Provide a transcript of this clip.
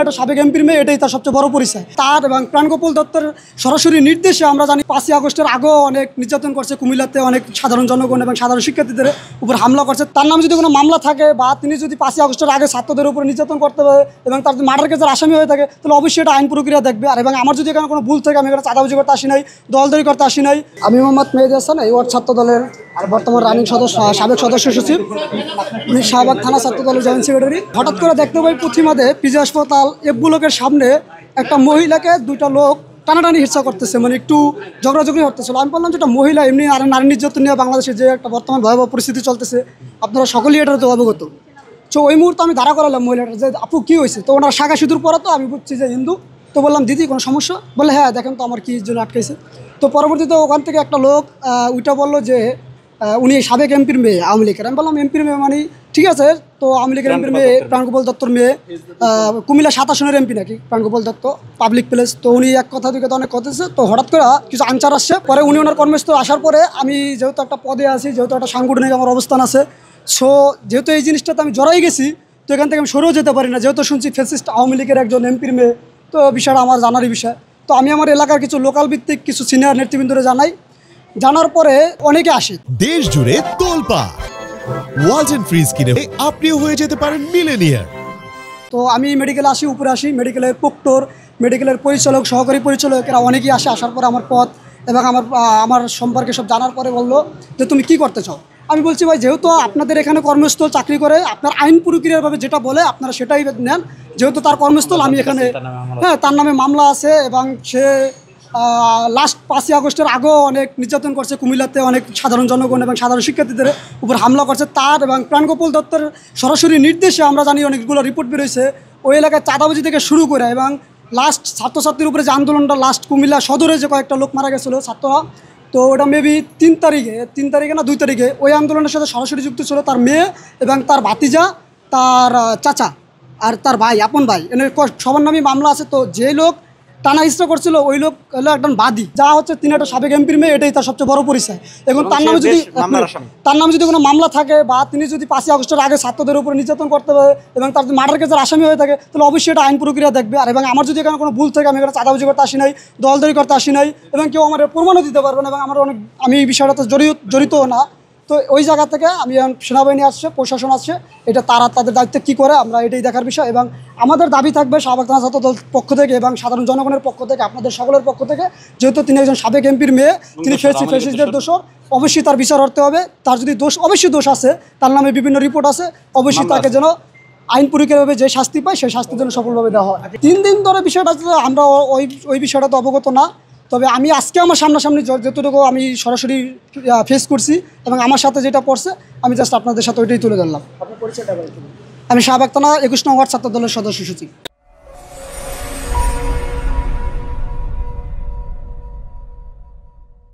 একটা সাবেক এমপির মেয়ে, এটাই তার সবচেয়ে বড় পরিচয়। তার এবং প্রাণগোপাল দত্তের সরাসরি নির্দেশে আমরা জানি 5ই আগস্টের আগেও অনেক নির্যাতন করছে, কুমিল্লাতে অনেক সাধারণ জনগণ এবং সাধারণ শিক্ষার্থীদের উপর হামলা করছে। তার নামে যদি কোনো মামলা থাকে বা তিনি যদি 5ই আগস্টের আগে ছাত্রদের উপর নির্যাতন করতে পারে এবং তার মার্ডার কেসের আসামি হয়ে থাকে, তাহলে অবশ্যই এটা আইন প্রক্রিয়া দেখবে। আর এবং আমার যদি এখানে কোনো ভুল থাকে, আমি এখানে চাঁদাবাজি করতে আসি নাই, দলদারি করতে আসি নাই। আমি মোহাম্মদ মেহেদী হাসান, এই ওয়ার্ড ছাত্র দলের বর্তমান রানিং সদস্য, সাবেক সদস্য সচিব, উনি শাহবাগ থানা ছাত্র দলের জয়েন্ট সেক্রেটারি। হঠাৎ করে দেখতে পাই প্রতিমাদে পিজি হাসপাতাল এফ ব্লকের সামনে একটা মহিলাকে দুইটা লোক টানাটানি হিংসা করতেছে, মানে একটু ঝগড়াঝগড়ি করতেছিল। আমি বললাম যে এটা মহিলা, এমনি আর নারী নির্যাতন নিয়ে বাংলাদেশে যে একটা বর্তমান ভয়াবহ পরিস্থিতি চলতেছে, আপনারা সকলেই এটার তো অবগত। তো ওই মুহূর্তে আমি দাঁড়া করালাম মহিলাটা, যে আপু কী হয়েছে? তো ওনার শাখা সিঁদুর পরা, তো আমি বুঝছি যে হিন্দু। তো বললাম দিদি কোনো সমস্যা? বলে হ্যাঁ দেখেন তো আমার কী জন্য আটকাইছে। তো পরবর্তীতে ওখান থেকে একটা লোক ওইটা বললো যে উনি সাবেক এমপির মেয়ে, আওয়ামী লীগের। আমি বললাম এমপির মেয়ে মানে ঠিক আছে, তো আওয়ামী লীগের এমপির মেয়ে প্রাণগোপাল দত্তর মেয়ে, কুমিল্লা 7 আসনের এমপি নাকি প্রাণগোপাল দত্ত, পাবলিক প্লেস। তো উনি এক কথা দুই কথা অনেক কথাছে। তো হঠাৎ করে কিছু আনচার আসছে, পরে উনি ওনার কর্মস্থল আসার পরে আমি যেহেতু একটা পদে আছি, যেহেতু একটা সাংগঠনিক আমার অবস্থান আছে, সো যেহেতু এই জিনিসটাতে আমি জড়াই গেছি, তো এখান থেকে আমি সরেও যেতে পারি না। যেহেতু শুনছি ফ্যাসিস্ট আওয়ামী লীগের একজন এমপির মেয়ে, তো বিষয়টা আমার জানারই বিষয়। তো আমি আমার এলাকার কিছু লোকাল ভিত্তিক কিছু সিনিয়র নেতৃবৃন্দরে জানাই। জানার পরে অনেকে আসে, দেশ জুড়ে তোলপা ওয়ালটন ফ্রিজ কিনে আপনিও হয়ে যেতে পারেন মিলেনিয়ার। তো আমি মেডিকেলে আসি, উপরে আসি, মেডিকেলের প্রক্টর, মেডিকেলের পরিচালক, সহকারী পরিচালক, এরা অনেকেই আসে। আসার পরে আমার পথ এবং আমার সম্পর্কে সব জানার পরে বললো যে তুমি কি করতে চাও? আমি বলছি ভাই যেহেতু আপনাদের এখানে কর্মস্থল চাকরি করে, আপনার আইন প্রক্রিয়াভাবে যেটা বলে আপনারা সেটাই নেন। যেহেতু তার কর্মস্থল, আমি এখানে হ্যাঁ তার নামে মামলা আছে এবং সে লাস্ট 5ই আগস্টের আগেও অনেক নির্যাতন করছে, কুমিল্লাতে অনেক সাধারণ জনগণ এবং সাধারণ শিক্ষার্থীদের উপর হামলা করছে। তার এবং প্রাণগোপাল দত্তের সরাসরি নির্দেশে আমরা জানি অনেকগুলো রিপোর্ট বেরোয়েছে ওই এলাকায় চাঁদাবাজি থেকে শুরু করে, এবং লাস্ট ছাত্রছাত্রীর উপরে যে আন্দোলনটা লাস্ট কুমিল্লা সদরে যে কয়েকটা লোক মারা গেছিলো ছাত্ররা, তো ওটা মেবি 3 তারিখে না 2 তারিখে ওই আন্দোলনের সাথে সরাসরি যুক্ত ছিল তার মেয়ে এবং তার ভাতিজা, তার চাচা আর তার ভাই, আপন ভাই, এনে সবার নামে মামলা আছে। তো যে লোক টানা ইচ্ছা করছিল ওই লোক হলো একজন বাদী, যা হচ্ছে তিনি একটা সাবেক এমপির মেয়ে, এটাই তার সবচেয়ে বড় পরিচয়। এবং তার নামে যদি কোনো মামলা থাকে বা তিনি যদি 5ই আগস্টের আগে ছাত্রদের উপর নির্যাতন করতে পারে এবং তার মার্ডার কেসের আসামি হয়ে থাকে, তাহলে অবশ্যই এটা আইন প্রক্রিয়া দেখবে। আর এবং আমার যদি এখানে কোনো ভুল থাকে, আমি এখানে চাঁদাবাজি করতে আসি নাই, দলদারি করতে আসি নাই, এবং কেউ আমার প্রমাণও দিতে পারবে না, এবং আমি এই বিষয়টাতে জড়িতও না। তো ওই জায়গা থেকে আমি সেনাবাহিনী আসছে, প্রশাসন আসছে, এটা তারা তাদের দায়িত্বে কী করে আমরা এটাই দেখার বিষয়। এবং আমাদের দাবি থাকবে শাহবাগ থানা ছাত্র দল পক্ষ থেকে এবং সাধারণ জনগণের পক্ষ থেকে, আপনাদের সকলের পক্ষ থেকে, যেহেতু তিনি একজন সাবেক এমপির মেয়ে, তিনি ফ্যাসিস্টদের দোষর, অবশ্যই তার বিচার করতে হবে। তার যদি অবশ্যই দোষ আছে, তার নামে বিভিন্ন রিপোর্ট আছে, অবশ্যই তাকে যেন আইন প্রক্রিয়াভাবে যে শাস্তি পায় সেই শাস্তির জন্য সফলভাবে দেওয়া হয়। 3 দিন ধরে বিষয়টা আমরা ওই বিষয়টা তো অবগত না, তবে আমি আজকে আমার সামনাসামনি যতটুকু আমি সরাসরি ফেস করছি এবং আমার সাথে যেটা পড়ছে, আমি জাস্ট আপনাদের সাথে ওইটাই তুলে ধরলাম। আপনার পরিচয়টা? আমি শাহবাগ থানা 21 নং ওয়ার্ড ছাত্র দলের সদস্য সচিব।